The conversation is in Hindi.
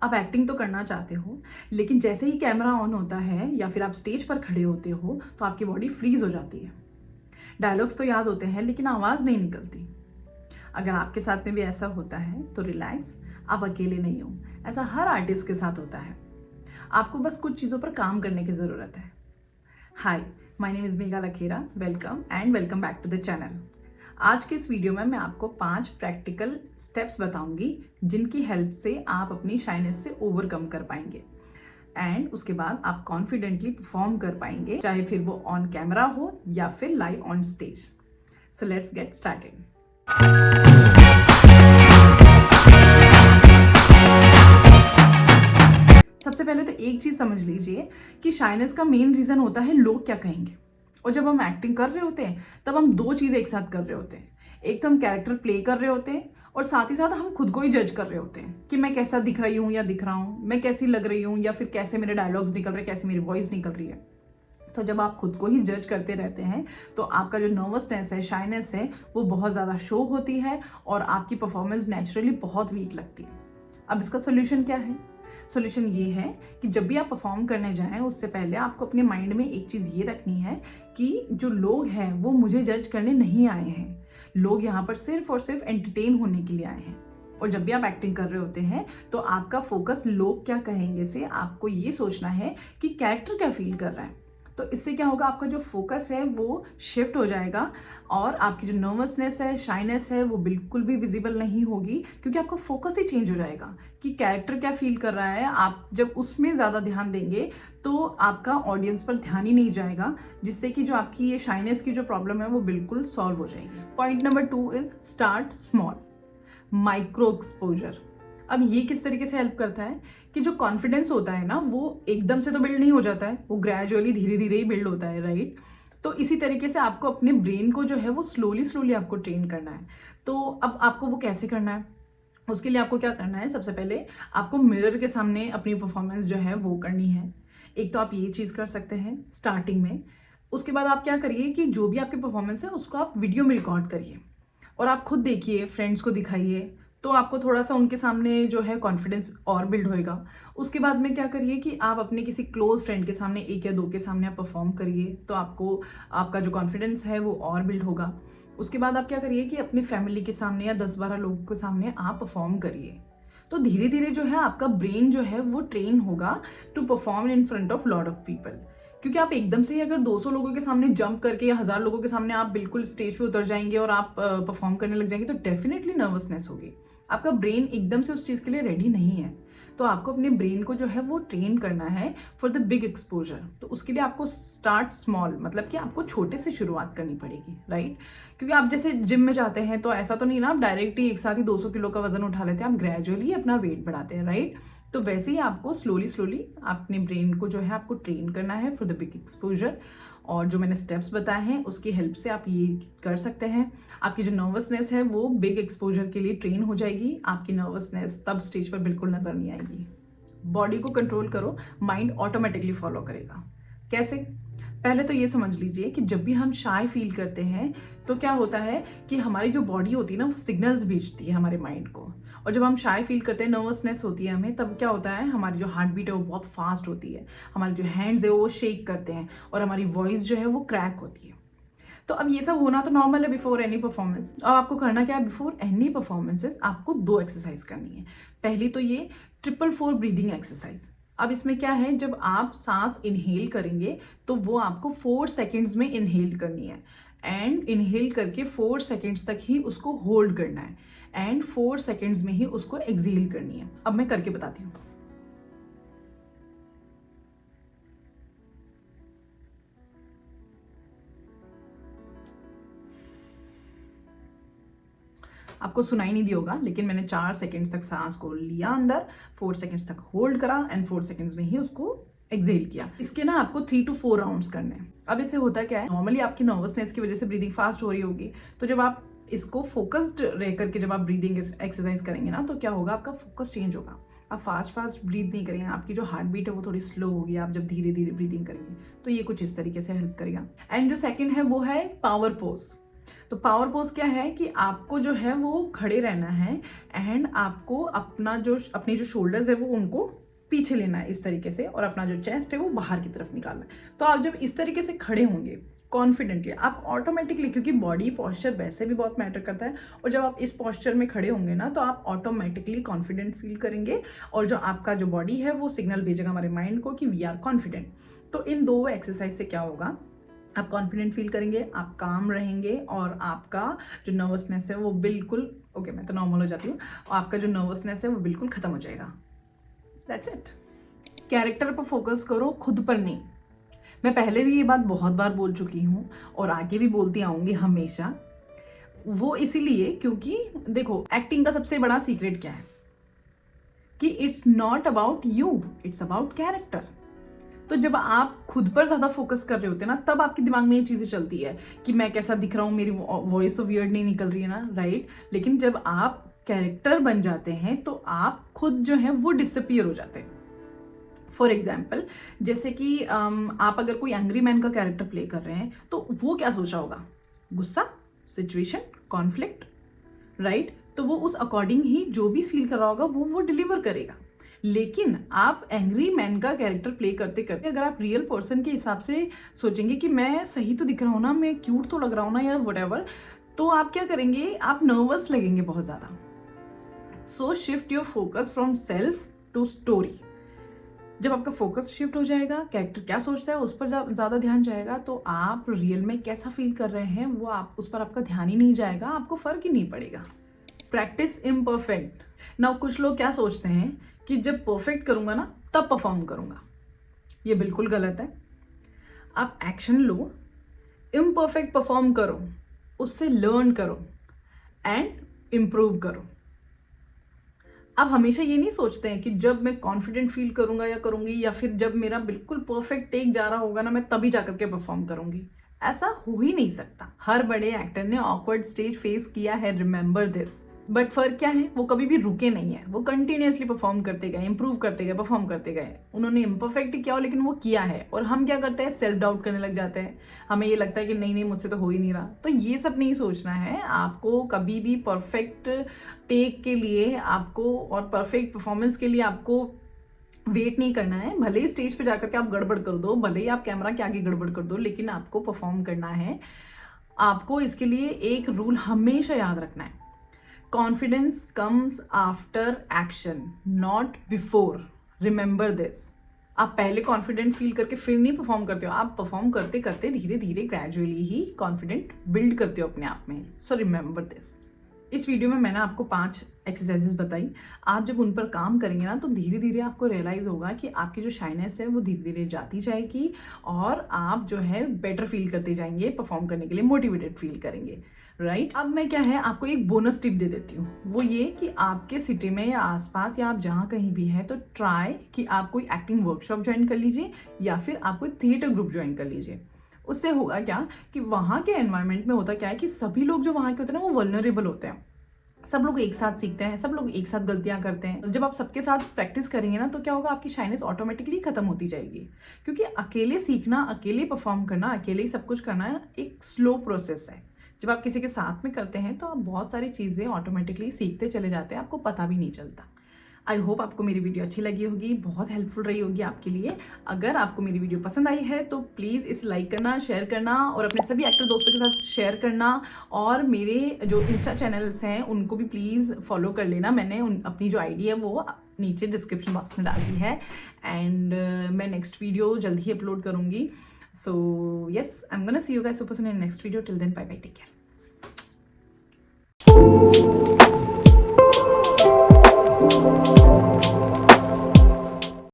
आप एक्टिंग तो करना चाहते हो, लेकिन जैसे ही कैमरा ऑन होता है या फिर आप स्टेज पर खड़े होते हो तो आपकी बॉडी फ्रीज हो जाती है। डायलॉग्स तो याद होते हैं लेकिन आवाज़ नहीं निकलती। अगर आपके साथ में भी ऐसा होता है तो रिलैक्स, आप अकेले नहीं हो। ऐसा हर आर्टिस्ट के साथ होता है। आपको बस कुछ चीज़ों पर काम करने की ज़रूरत है। Hi, my name is Megha Lakhera. Welcome back to the channel. आज के इस वीडियो में मैं आपको 5 प्रैक्टिकल स्टेप्स बताऊंगी जिनकी हेल्प से आप अपनी शाइनेस से ओवरकम कर पाएंगे एंड उसके बाद आप कॉन्फिडेंटली परफॉर्म कर पाएंगे, चाहे फिर वो ऑन कैमरा हो या फिर live on stage. So let's get started. सबसे पहले तो एक चीज समझ लीजिए कि शाइनेस का मेन रीजन होता है लोग क्या कहेंगे। और जब हम एक्टिंग कर रहे होते हैं तब हम दो चीजें एक साथ कर रहे होते हैं। एक तो हम कैरेक्टर प्ले कर रहे होते हैं और साथ ही साथ हम खुद को ही जज कर रहे होते हैं कि मैं कैसा दिख रही हूँ या दिख रहा हूँ, मैं कैसी लग रही हूँ या फिर कैसे मेरे डायलॉग्स निकल रहे हैं, कैसे मेरी वॉइस निकल रही है। तो जब आप खुद को ही जज करते रहते हैं तो आपका जो नर्वसनेस है, शाइनेस है, वो बहुत ज़्यादा शो होती है और आपकी परफॉर्मेंस नेचुरली बहुत वीक लगती है। अब इसका सोल्यूशन क्या है? सोल्यूशन ये है कि जब भी आप परफॉर्म करने जाएं उससे पहले आपको अपने माइंड में एक चीज़ ये रखनी है कि जो लोग हैं वो मुझे जज करने नहीं आए हैं। लोग यहाँ पर सिर्फ और सिर्फ एंटरटेन होने के लिए आए हैं। और जब भी आप एक्टिंग कर रहे होते हैं तो आपका फोकस लोग क्या कहेंगे से आपको ये सोचना है कि कैरेक्टर क्या फील कर रहा है। तो इससे क्या होगा, आपका जो फोकस है वो शिफ्ट हो जाएगा और आपकी जो नर्वसनेस है, शाइनेस है, वो बिल्कुल भी विजिबल नहीं होगी, क्योंकि आपका फोकस ही चेंज हो जाएगा कि कैरेक्टर क्या फील कर रहा है। आप जब उसमें ज़्यादा ध्यान देंगे तो आपका ऑडियंस पर ध्यान ही नहीं जाएगा, जिससे कि जो आपकी ये शाइनेस की जो प्रॉब्लम है वो बिल्कुल सॉल्व हो जाएगी। Point number 2 is start small, micro exposure. अब ये किस तरीके से हेल्प करता है कि जो कॉन्फिडेंस होता है ना वो एकदम से तो बिल्ड नहीं हो जाता है, वो ग्रेजुअली धीरे धीरे ही बिल्ड होता है, राइट। तो इसी तरीके से आपको अपने ब्रेन को जो है वो स्लोली स्लोली आपको ट्रेन करना है। तो अब आपको वो कैसे करना है, उसके लिए आपको क्या करना है, सबसे पहले आपको मिरर के सामने अपनी परफॉर्मेंस जो है वो करनी है। एक तो आप ये चीज़ कर सकते हैं स्टार्टिंग में। उसके बाद आप क्या करिए कि जो भी आपकी परफॉर्मेंस है उसको आप वीडियो में रिकॉर्ड करिए और आप खुद देखिए, फ्रेंड्स को दिखाइए, तो आपको थोड़ा सा उनके सामने जो है कॉन्फिडेंस और बिल्ड होएगा। उसके बाद में क्या करिए कि आप अपने किसी क्लोज फ्रेंड के सामने, एक या दो के सामने आप परफॉर्म करिए, तो आपको आपका जो कॉन्फिडेंस है वो और बिल्ड होगा। उसके बाद आप क्या करिए कि अपनी फैमिली के सामने या 10-12 लोगों के सामने आप परफॉर्म करिए। तो धीरे धीरे जो है आपका ब्रेन जो है वो ट्रेन होगा to perform in front of lot of people. क्योंकि आप एकदम से ही अगर 200 लोगों के सामने जंप करके या 1000 लोगों के सामने आप बिल्कुल स्टेज पे उतर जाएंगे और आप परफॉर्म करने लग जाएंगे तो डेफिनेटली नर्वसनेस होगी। आपका ब्रेन एकदम से उस चीज़ के लिए रेडी नहीं है। तो आपको अपने ब्रेन को जो है वो ट्रेन करना है फॉर द बिग एक्सपोजर। तो उसके लिए आपको स्टार्ट स्मॉल, मतलब कि आपको छोटे से शुरुआत करनी पड़ेगी, राइट। क्योंकि आप जैसे जिम में जाते हैं तो ऐसा तो नहीं ना आप डायरेक्ट ही एक साथ ही 200 किलो का वजन उठा लेते हैं, आप ग्रेजुअली अपना वेट बढ़ाते हैं, राइट। तो वैसे ही आपको स्लोली स्लोली अपने ब्रेन को जो है आपको ट्रेन करना है फॉर द बिग एक्सपोजर। और जो मैंने स्टेप्स बताए हैं उसकी हेल्प से आप ये कर सकते हैं। आपकी जो नर्वसनेस है वो बिग एक्सपोजर के लिए ट्रेन हो जाएगी। आपकी नर्वसनेस तब स्टेज पर बिल्कुल नजर नहीं आएगी। बॉडी को कंट्रोल करो, माइंड ऑटोमेटिकली फॉलो करेगा। कैसे? पहले तो ये समझ लीजिए कि जब भी हम शाय फील करते हैं तो क्या होता है कि हमारी जो बॉडी होती है ना वो सिग्नल्स भेजती है हमारे माइंड को। और जब हम शाय फील करते हैं, नर्वसनेस होती है हमें, तब क्या होता है, हमारी जो हार्ट बीट है वो बहुत फास्ट होती है, हमारे जो हैंड्स है वो शेक करते हैं और हमारी वॉइस जो है वो क्रैक होती है। तो अब ये सब होना तो नॉर्मल है बिफोर एनी परफॉर्मेंस। अब आपको करना क्या है, बिफोर एनी परफॉर्मेंसेस आपको 2 एक्सरसाइज करनी है। पहली तो ये 444 ब्रीदिंग एक्सरसाइज। अब इसमें क्या है, जब आप सांस इनहेल करेंगे तो वो आपको 4 सेकेंड्स में इनहेल करनी है एंड इनहेल करके 4 सेकेंड्स तक ही उसको होल्ड करना है एंड 4 सेकेंड्स में ही उसको एक्सहेल करनी है। अब मैं करके बताती हूँ। आपको सुनाई नहीं दिया होगा लेकिन मैंने 4 सेकेंड्स तक सांस को लिया अंदर, 4 सेकेंड्स तक होल्ड करा एंड 4 सेकेंड्स में ही उसको एक्सहेल किया। इसके ना आपको 3 to 4 राउंड्स करने हैं। अब इसे होता क्या है, नॉर्मली आपकी नर्वसनेस की वजह से ब्रीदिंग फास्ट हो रही होगी, तो जब आप इसको फोकस्ड रह करके जब आप ब्रीदिंग एक्सरसाइज करेंगे ना तो क्या होगा, आपका फोकस चेंज होगा। आप फास्ट ब्रीथ नहीं करेंगे, आपकी जो हार्ट बीट है वो थोड़ी स्लो होगी। आप जब धीरे धीरे ब्रीदिंग करेंगे तो ये कुछ इस तरीके से हेल्प करेगा। एंड जो सेकंड है वो है पावर पोज। तो पावर पोज क्या है कि आपको जो है वो खड़े रहना है एंड आपको अपने जो शोल्डर्स है वो उनको पीछे लेना है इस तरीके से, और अपना जो चेस्ट है वो बाहर की तरफ निकालना है। तो आप जब इस तरीके से खड़े होंगे कॉन्फिडेंटली, आप ऑटोमेटिकली, क्योंकि बॉडी पॉस्चर वैसे भी बहुत मैटर करता है, और जब आप इस पॉस्चर में खड़े होंगे ना तो आप ऑटोमेटिकली कॉन्फिडेंट फील करेंगे, और जो आपका जो बॉडी है वो सिग्नल भेजेगा हमारे माइंड को कि वी आर कॉन्फिडेंट। तो इन दो एक्सरसाइज से क्या होगा, आप कॉन्फिडेंट फील करेंगे, आप काम रहेंगे, और आपका जो नर्वसनेस है वो बिल्कुल, ओके मैं तो नॉर्मल हो जाती हूँ, और आपका जो नर्वसनेस है वो बिल्कुल खत्म हो जाएगा। That's it. कैरेक्टर पर फोकस करो, खुद पर नहीं। मैं पहले भी ये बात बहुत बार बोल चुकी हूँ और आगे भी बोलती आऊँगी हमेशा। वो इसीलिए क्योंकि देखो, एक्टिंग का सबसे बड़ा सीक्रेट क्या है कि it's not about you, it's about character. तो जब आप खुद पर ज़्यादा फोकस कर रहे होते हैं ना, तब आपके दिमाग में ये चीज़ें चलती है कि मैं कैसा दिख रहा हूँ, मेरी वॉइस तो वियर्ड नहीं निकल रही है ना, राइट। लेकिन जब आप कैरेक्टर बन जाते हैं तो आप खुद जो है वो डिसअपियर हो जाते हैं। फॉर एग्जाम्पल, जैसे कि आप अगर कोई एंग्री मैन का कैरेक्टर प्ले कर रहे हैं तो वो क्या सोचा होगा, गुस्सा, सिचुएशन, कॉन्फ्लिक्ट, राइट। तो वो उस अकॉर्डिंग ही जो भी फील कर रहा होगा वो डिलीवर करेगा। लेकिन आप एंग्री मैन का कैरेक्टर प्ले करते करते अगर आप रियल पर्सन के हिसाब से सोचेंगे कि मैं सही तो दिख रहा हूँ ना, मैं क्यूट तो लग रहा हूँ ना, या व्हाटएवर, तो आप क्या करेंगे, आप नर्वस लगेंगे बहुत ज़्यादा। So shift your focus from self to story. जब आपका फोकस शिफ्ट हो जाएगा, कैरेक्टर क्या सोचता है उस पर ज़्यादा ध्यान जाएगा, तो आप रियल में कैसा फील कर रहे हैं वो उस पर आपका ध्यान ही नहीं जाएगा, आपको फ़र्क ही नहीं पड़ेगा। Practice imperfect. ना कुछ लोग क्या सोचते हैं कि जब परफेक्ट करूँगा ना तब परफॉर्म करूँगा, ये बिल्कुल गलत है। आप एक्शन लो, इम्परफेक्ट परफॉर्म करो, उससे लर्न करो एंड इम्प्रूव करो। आप हमेशा ये नहीं सोचते हैं कि जब मैं कॉन्फिडेंट फील करूंगा या करूंगी, या फिर जब मेरा बिल्कुल परफेक्ट टेक जा रहा होगा ना, मैं तभी जाकर के परफॉर्म करूंगी। ऐसा हो ही नहीं सकता। हर बड़े एक्टर ने ऑकवर्ड स्टेज फेस किया है, रिमेंबर दिस। बट फर्क क्या है, वो कभी भी रुके नहीं है, वो कंटिन्यूसली परफॉर्म करते गए, इंप्रूव करते गए, परफॉर्म करते गए। उन्होंने इम्परफेक्ट किया हो लेकिन वो किया है। और हम क्या करते हैं, सेल्फ डाउट करने लग जाते हैं। हमें ये लगता है कि नहीं नहीं मुझसे तो हो ही नहीं रहा। तो ये सब नहीं सोचना है आपको। कभी भी परफेक्ट टेक के लिए आपको और परफेक्ट परफॉर्मेंस के लिए आपको वेट नहीं करना है। भले ही स्टेज पे जाकर के आप गड़बड़ कर दो, भले ही आप कैमरा के आगे गड़बड़ कर दो, लेकिन आपको परफॉर्म करना है। आपको इसके लिए एक रूल हमेशा याद रखना है, confidence comes after action, not before. Remember this. आप पहले कॉन्फिडेंट फील करके फिर नहीं परफॉर्म करते हो, आप परफॉर्म करते करते धीरे धीरे ग्रेजुअली ही कॉन्फिडेंट बिल्ड करते हो अपने आप में। So remember this. इस वीडियो में मैंने आपको 5 एक्सरसाइजेस बताई। आप जब उन पर काम करेंगे ना तो धीरे धीरे आपको रियलाइज होगा कि आपकी जो शाइनेस है वो धीरे धीरे जाती जाएगी, और आप जो है बेटर फील करते जाएंगे, परफॉर्म करने के लिए मोटिवेटेड फील करेंगे, राइट। अब मैं क्या है आपको एक बोनस टिप दे देती हूँ। वो ये कि आपके सिटी में या आसपास या आप जहाँ कहीं भी है, तो ट्राई कि आप कोई एक्टिंग वर्कशॉप ज्वाइन कर लीजिए, या फिर आप कोई थिएटर ग्रुप ज्वाइन कर लीजिए। उससे होगा क्या कि वहाँ के एनवायरनमेंट में होता क्या है कि सभी लोग जो वहाँ के होते हैं ना वो वल्नरेबल होते हैं। सब लोग एक साथ सीखते हैं, सब लोग एक साथ गलतियां करते हैं। जब आप सबके साथ प्रैक्टिस करेंगे ना तो क्या होगा, आपकी शाइनेस ऑटोमेटिकली खत्म होती जाएगी। क्योंकि अकेले सीखना, अकेले परफॉर्म करना, अकेले ही सब कुछ करना एक स्लो प्रोसेस है। जब आप किसी के साथ में करते हैं तो आप बहुत सारी चीज़ें ऑटोमेटिकली सीखते चले जाते हैं, आपको पता भी नहीं चलता। आई होप आपको मेरी वीडियो अच्छी लगी होगी, बहुत हेल्पफुल रही होगी आपके लिए। अगर आपको मेरी वीडियो पसंद आई है तो प्लीज़ इसे लाइक करना, शेयर करना, और अपने सभी एक्टर दोस्तों के साथ शेयर करना। और मेरे जो इंस्टा चैनल्स हैं उनको भी प्लीज़ फॉलो कर लेना। मैंने अपनी जो आईडी है वो नीचे डिस्क्रिप्शन बॉक्स में डाल दी है। एंड मैं नेक्स्ट वीडियो जल्द ही अपलोड करूँगी। So yes, I am gonna see you guys super soon in next video. Till then, bye bye, take care.